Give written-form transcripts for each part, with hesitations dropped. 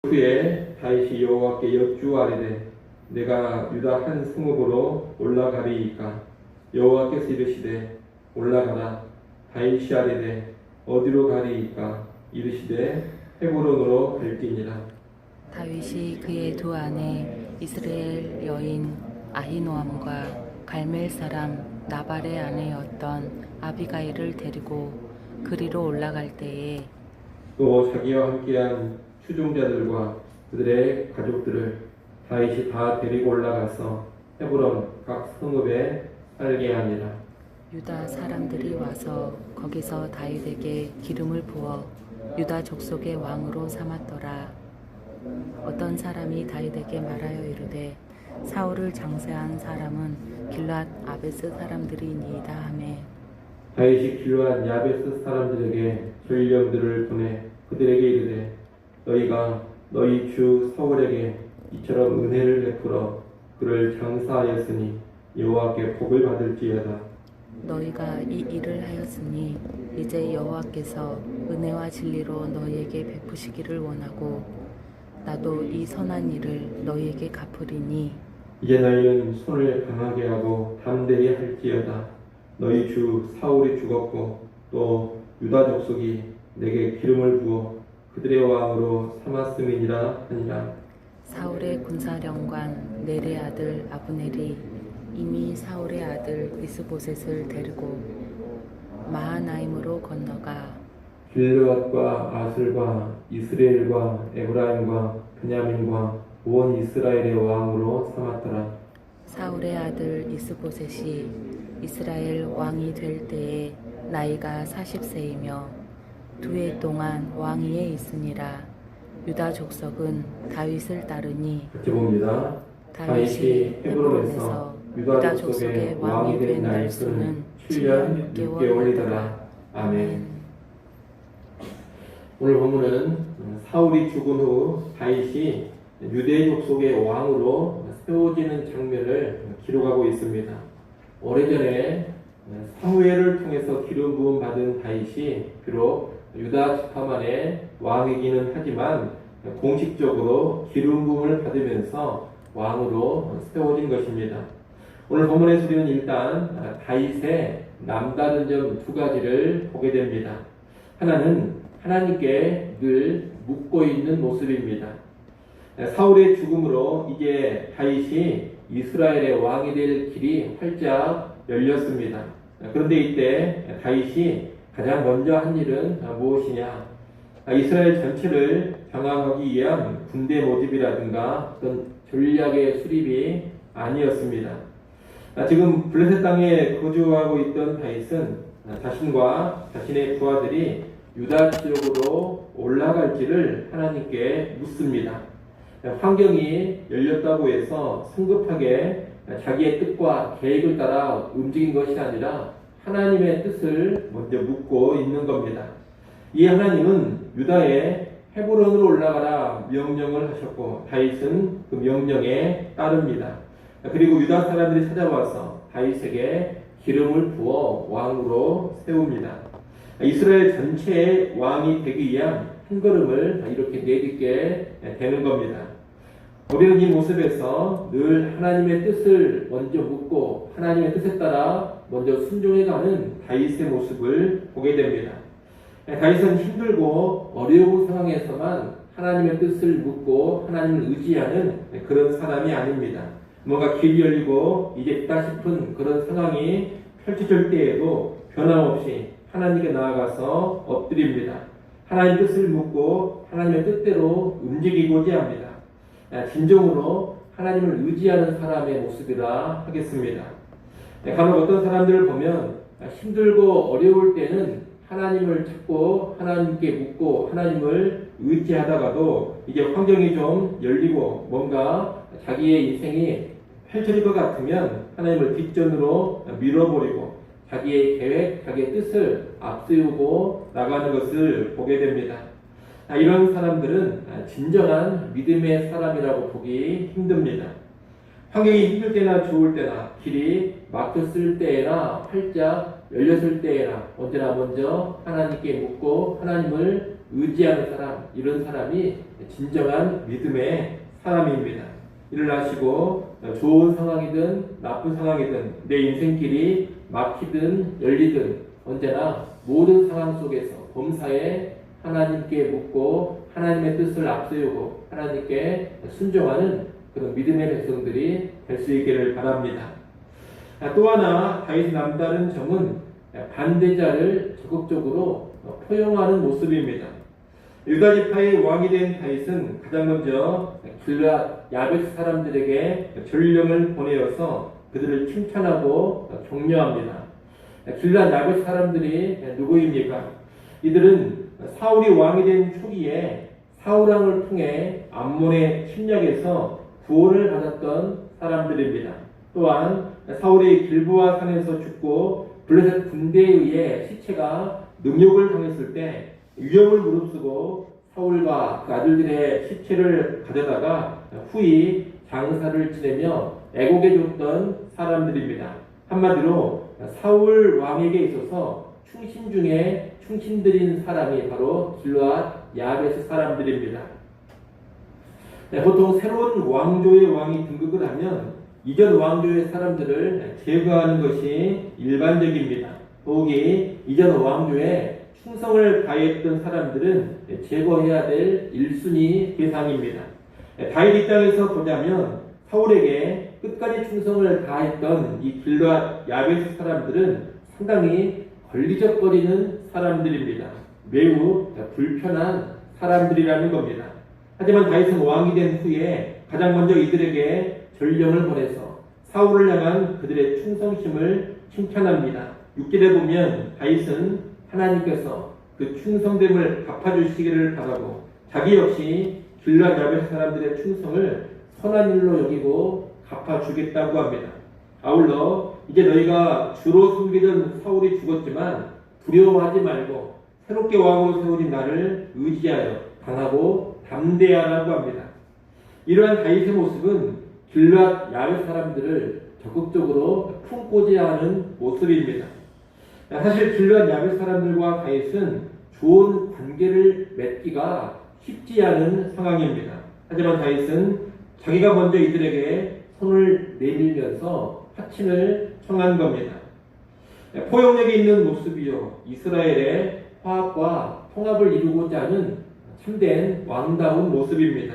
후에 다윗이 여호와께 여쭈아뢰되 내가 유다 한 성읍으로 올라가리이까. 여호와께서 이르시되 올라가라. 다윗이 아뢰되 어디로 가리이까. 이르시되 헤브론으로 갈지니라. 다윗이 그의 두 아내 이스라엘 여인 아히노암과 갈멜 사람 나발의 아내였던 아비가일을 데리고 그리로 올라갈 때에 또 자기와 함께한 추종자들과 그들의 가족들을 다윗이 다 데리고 올라가서 헤브론 각 성읍에 살게 하니라. 유다 사람들이 와서 거기서 다윗에게 기름을 부어 유다 족속의 왕으로 삼았더라. 어떤 사람이 다윗에게 말하여 이르되 사울을 장세한 사람은 길앗 아베스 사람들이니이다 하매 다윗이 길앗 야베스 사람들에게 전령들을 보내 그들에게 이르되 너희가 너희 주 사울에게 이처럼 은혜를 베풀어 그를 장사하였으니 여호와께 복을 받을지어다. 너희가 이 일을 하였으니 이제 여호와께서 은혜와 진리로 너희에게 베푸시기를 원하고 나도 이 선한 일을 너희에게 갚으리니 이제 너희는 손을 강하게 하고 담대히 할지어다. 너희 주 사울이 죽었고 또 유다 족속이 내게 기름을 부어 그들의 왕으로 삼았음이니라 하니라. 사울의 군사령관 넬의 아들 아브넬이 이미 사울의 아들 이스보셋을 데리고 마하나임으로 건너가 길르앗과 아슬과 이스라엘과 에브라임과 베냐민과 온 이스라엘의 왕으로 삼았더라. 사울의 아들 이스보셋이 이스라엘 왕이 될 때에 나이가 40세이며 2해 동안 왕위에 있으니라. 유다 족속은 다윗을 따르니 같이 봅니다. 다윗이 헤브론에서 유다 족속의 왕이 된 날수는 7년 6개월이더라. 아멘. 오늘 본문은 사울이 죽은 후 다윗이 유대 족속의 왕으로 세워지는 장면을 기록하고 있습니다. 오래전에 사무엘을 통해서 기름 부음 받은 다윗이 비록 유다 지파만의 왕이기는 하지만 공식적으로 기름 부음을 받으면서 왕으로 세워진 것입니다. 오늘 본문에서 우리는 일단 다윗의 남다른 점 두 가지를 보게 됩니다. 하나는 하나님께 늘 묻고 있는 모습입니다. 사울의 죽음으로 이제 다윗이 이스라엘의 왕이 될 길이 활짝 열렸습니다. 그런데 이때 다윗이 가장 먼저 한 일은 무엇이냐? 이스라엘 전체를 장악하기 위한 군대 모집이라든가 어떤 전략의 수립이 아니었습니다. 지금 블레셋 땅에 거주하고 있던 다윗은 자신과 자신의 부하들이 유다 지역으로 올라갈지를 하나님께 묻습니다. 환경이 열렸다고 해서 성급하게 자기의 뜻과 계획을 따라 움직인 것이 아니라 하나님의 뜻을 먼저 묻고 있는 겁니다. 이 하나님은 유다에 헤브론으로 올라가라 명령을 하셨고 다윗은 그 명령에 따릅니다. 그리고 유다 사람들이 찾아와서 다윗에게 기름을 부어 왕으로 세웁니다. 이스라엘 전체의 왕이 되기 위한 한 걸음을 이렇게 내딛게 되는 겁니다. 우리는 이 모습에서 늘 하나님의 뜻을 먼저 묻고 하나님의 뜻에 따라 먼저 순종해가는 다윗의 모습을 보게 됩니다. 다윗은 힘들고 어려운 상황에서만 하나님의 뜻을 묻고 하나님을 의지하는 그런 사람이 아닙니다. 뭔가 길이 열리고 이제 있다 싶은 그런 상황이 펼쳐질 때에도 변함없이 하나님께 나아가서 엎드립니다. 하나님의 뜻을 묻고 하나님의 뜻대로 움직이고자 합니다. 진정으로 하나님을 의지하는 사람의 모습이라 하겠습니다. 간혹 어떤 사람들을 보면 힘들고 어려울 때는 하나님을 찾고 하나님께 묻고 하나님을 의지하다가도 이제 환경이 좀 열리고 뭔가 자기의 인생이 펼쳐질 것 같으면 하나님을 뒷전으로 밀어버리고 자기의 계획, 자기의 뜻을 앞세우고 나가는 것을 보게 됩니다. 이런 사람들은 진정한 믿음의 사람이라고 보기 힘듭니다. 환경이 힘들 때나 좋을 때나 길이 막혔을 때나 활짝 열렸을 때나 언제나 먼저 하나님께 묻고 하나님을 의지하는 사람, 이런 사람이 진정한 믿음의 사람입니다. 일어나시고 좋은 상황이든 나쁜 상황이든 내 인생길이 막히든 열리든 언제나 모든 상황 속에서 범사에 하나님께 묻고 하나님의 뜻을 앞세우고 하나님께 순종하는 그런 믿음의 백성들이 될 수 있기를 바랍니다. 또 하나 다윗의 남다른 점은 반대자를 적극적으로 포용하는 모습입니다. 유다 지파의 왕이 된 다윗은 가장 먼저 길앗 야베스 사람들에게 전령을 보내어서 그들을 칭찬하고 격려합니다. 길앗 야베스 사람들이 누구입니까? 이들은 사울이 왕이 된 초기에 사울 왕을 통해 암몬의 침략에서 구원을 받았던 사람들입니다. 또한 사울이 길보아 산에서 죽고 블레셋 군대에 의해 시체가 능욕을 당했을 때 위험을 무릅쓰고 사울과 그 아들들의 시체를 가져다가 후이 장사를 지내며 애곡해 줬던 사람들입니다. 한마디로 사울 왕에게 있어서 충신 중에 충신들인 사람이 바로 길앗 야베스 사람들입니다. 보통 새로운 왕조의 왕이 등극을 하면 이전 왕조의 사람들을 제거하는 것이 일반적입니다. 더욱이 이전 왕조에 충성을 다했던 사람들은 제거해야 될 1순위 대상입니다. 다윗 입장에서 보자면 사울에게 끝까지 충성을 다했던 이 길앗 야베스 사람들은 상당히 걸리적거리는 사람들입니다. 매우 불편한 사람들이라는 겁니다. 하지만 다윗은 왕이 된 후에 가장 먼저 이들에게 전령을 보내서 사울을 향한 그들의 충성심을 칭찬합니다. 6절에 보면 다윗은 하나님께서 그 충성됨을 갚아주시기를 바라고 자기 역시 길앗 야베스 사람들의 충성을 선한 일로 여기고 갚아주겠다고 합니다. 아울러 이제 너희가 주로 섬기던 사울이 죽었지만 두려워하지 말고 새롭게 왕으로 세우신 나를 의지하여 강하고 담대하라고 합니다. 이러한 다윗의 모습은 길앗 야베스 사람들을 적극적으로 품고자 하는 모습입니다. 사실 길앗 야베스 사람들과 다윗은 좋은 관계를 맺기가 쉽지 않은 상황입니다. 하지만 다윗은 자기가 먼저 이들에게 손을 내밀면서 화친을 청한 겁니다. 포용력이 있는 모습이요 이스라엘의 화합과 통합을 이루고자 하는 참된 왕다운 모습입니다.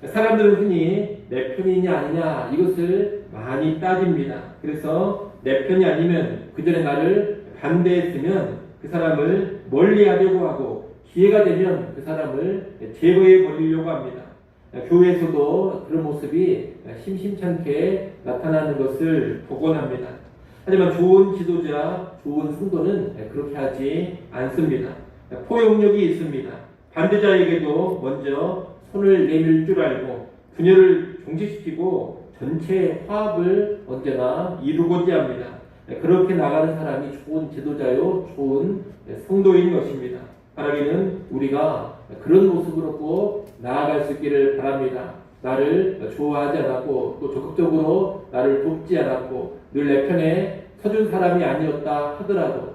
사람들은 흔히 내 편이냐 아니냐 이것을 많이 따집니다. 그래서 내 편이 아니면 그 전에 나를 반대했으면 그 사람을 멀리하려고 하고 기회가 되면 그 사람을 제거해 버리려고 합니다. 교회에서도 그런 모습이 심심찮게 나타나는 것을 보곤 합니다. 하지만 좋은 지도자, 좋은 성도는 그렇게 하지 않습니다. 포용력이 있습니다. 반대자에게도 먼저 손을 내밀 줄 알고 분열을 종식시키고 전체 화합을 언제나 이루고자 합니다. 그렇게 나가는 사람이 좋은 지도자요, 좋은 성도인 것입니다. 바라기는 우리가 그런 모습으로 꼭 나아갈 수 있기를 바랍니다. 나를 좋아하지 않았고 또 적극적으로 나를 돕지 않았고 늘 내 편에 서준 사람이 아니었다 하더라도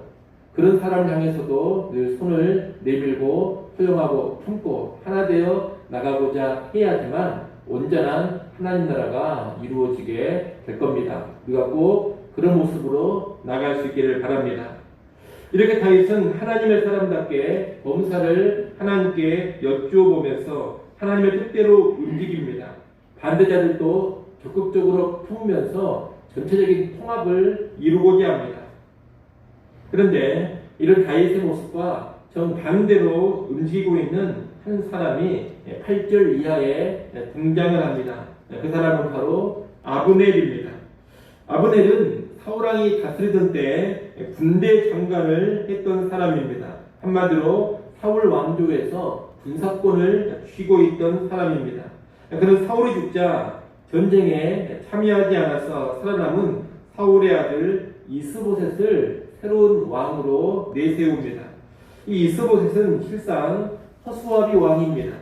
그런 사람을 향해서도 늘 손을 내밀고 포용하고 품고 하나 되어 나가고자 해야지만 온전한 하나님 나라가 이루어지게 될 겁니다. 우리가 꼭 그런 모습으로 나갈 수 있기를 바랍니다. 이렇게 다윗은 하나님의 사람답게 범사를 하나님께 여쭈어보면서 하나님의 뜻대로 움직입니다. 반대자들도 적극적으로 품으면서 전체적인 통합을 이루고자 합니다. 그런데 이런 다윗의 모습과 정반대로 움직이고 있는 한 사람이 8절 이하에 등장을 합니다. 그 사람은 바로 아브넬입니다. 아브넬은 사울왕이 다스리던 때 군대 장관을 했던 사람입니다. 한마디로 사울 왕조에서 군사권을 쥐고 있던 사람입니다. 그는 사울이 죽자 전쟁에 참여하지 않아서 살아남은 사울의 아들 이스보셋을 새로운 왕으로 내세웁니다. 이 이스보셋은 실상 허수아비 왕입니다.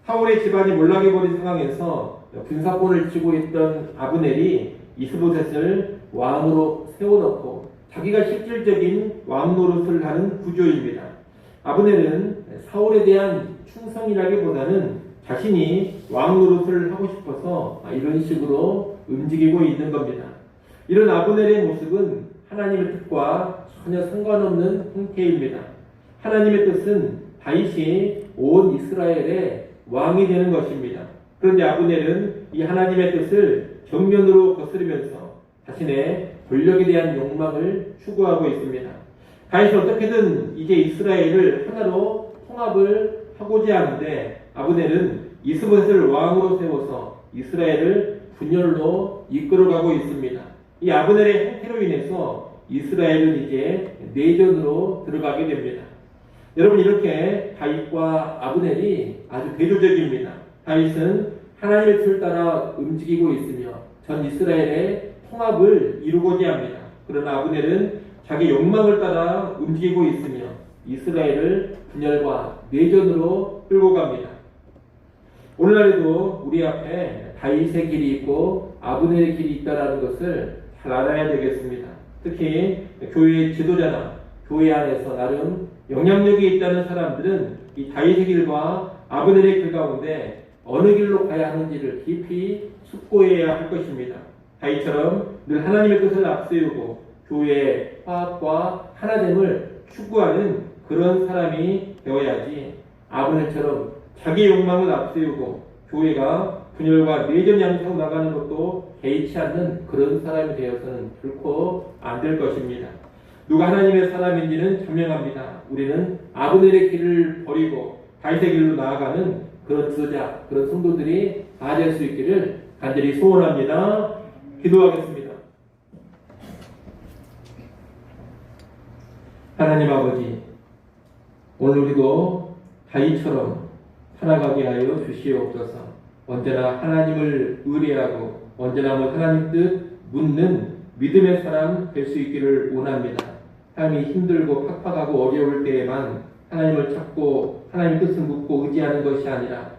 사울의 집안이 몰락해버린 상황에서 군사권을 쥐고 있던 아브넬이 이스보셋을 왕으로 세워놓고 자기가 실질적인 왕 노릇을 하는 구조입니다. 아브넬은 사울에 대한 충성이라기보다는 자신이 왕 노릇을 하고 싶어서 이런 식으로 움직이고 있는 겁니다. 이런 아브넬의 모습은 하나님의 뜻과 전혀 상관없는 행태입니다. 하나님의 뜻은 다윗이 온 이스라엘의 왕이 되는 것입니다. 그런데 아브넬은 이 하나님의 뜻을 정면으로 거스르면서 자신의 권력에 대한 욕망을 추구하고 있습니다. 다윗은 어떻게든 이제 이스라엘을 하나로 통합을 하고자 하는데 아브넬은 이스보셋을 왕으로 세워서 이스라엘을 분열로 이끌어가고 있습니다. 이 아브넬의 행태로 인해서 이스라엘은 이제 내전으로 들어가게 됩니다. 여러분, 이렇게 다윗과 아브넬이 아주 대조적입니다. 다윗은 하나님의 뜻을 따라 움직이고 있으며 전 이스라엘의 통합을 이루고자 합니다. 그러나 아브넬은 자기 욕망을 따라 움직이고 있으며 이스라엘을 분열과 내전으로 끌고 갑니다. 오늘날에도 우리 앞에 다윗의 길이 있고 아브넬의 길이 있다는 것을 잘 알아야 되겠습니다. 특히 교회의 지도자나 교회 안에서 나름 영향력이 있다는 사람들은 이 다윗의 길과 아브넬의 길 가운데 어느 길로 가야 하는지를 깊이 숙고해야 할 것입니다. 다윗처럼 늘 하나님의 뜻을 앞세우고 교회의 화합과 하나됨을 추구하는 그런 사람이 되어야지, 아브넬처럼 자기 욕망을 앞세우고 교회가 분열과 내전 양상으로 나가는 것도 개의치 않는 그런 사람이 되어서는 결코 안 될 것입니다. 누가 하나님의 사람인지는 분명합니다. 우리는 아브넬의 길을 버리고 다윗의 길로 나아가는 그런 지도자, 그런 성도들이 다 될 수 있기를 간절히 소원합니다. 기도하겠습니다. 하나님 아버지, 오늘 우리도 다윗처럼 살아가게 하여 주시옵소서. 언제나 하나님을 의뢰하고 언제나 하나님 뜻 묻는 믿음의 사람 될 수 있기를 원합니다. 삶이 힘들고 팍팍하고 어려울 때에만 하나님을 찾고 하나님 뜻을 묻고 의지하는 것이 아니라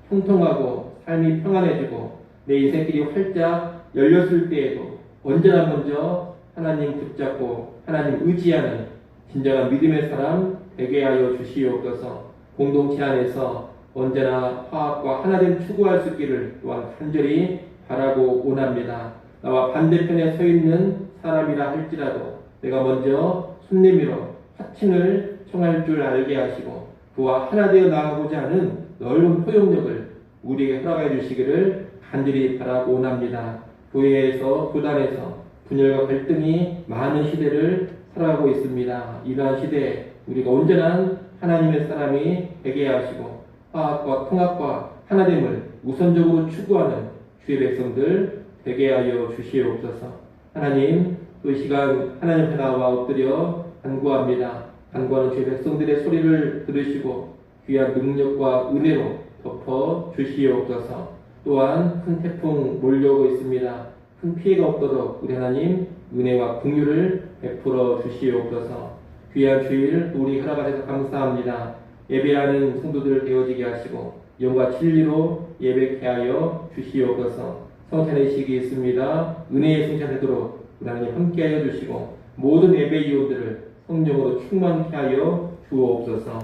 통통하고 삶이 평안해지고 내 인생길이 활짝 열렸을 때에도 언제나 먼저 하나님 붙잡고 하나님 의지하는 진정한 믿음의 사람 되게 하여 주시옵소서. 공동체 안에서 언제나 화합과 하나됨 추구할 수 있기를 또한 간절히 바라고 원합니다. 나와 반대편에 서 있는 사람이라 할지라도 내가 먼저 손 내밀어 화친을 청할 줄 알게 하시고 그와 하나 되어 나가고자 하는 넓은 포용력을 우리에게 허락해 주시기를 간절히 바라고 원합니다. 교회에서 교단에서 분열과 갈등이 많은 시대를 살아가고 있습니다. 이러한 시대에 우리가 온전한 하나님의 사람이 되게 하시고 화합과 통합과 하나됨을 우선적으로 추구하는 주의 백성들 되게 하여 주시옵소서. 하나님, 또 이 시간 하나님 앞에 나와 엎드려 간구합니다. 간구하는 주의 백성들의 소리를 들으시고 귀한 능력과 은혜로 덮어 주시옵소서. 또한 큰 태풍 몰려오고 있습니다. 큰 피해가 없도록 우리 하나님 은혜와 긍휼을 베풀어 주시옵소서. 귀한 주일 우리 허락하셔서 감사합니다. 예배하는 성도들 되어지게 하시고 영과 진리로 예배케 하여 주시옵소서. 성찬의 시기 있습니다. 은혜의 성찬되도록 하나님 함께하여 주시고 모든 예배 이웃들을 성령으로 충만케 하여 주옵소서.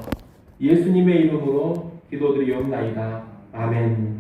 예수님의 이름으로 기도드리옵나이다. 아멘.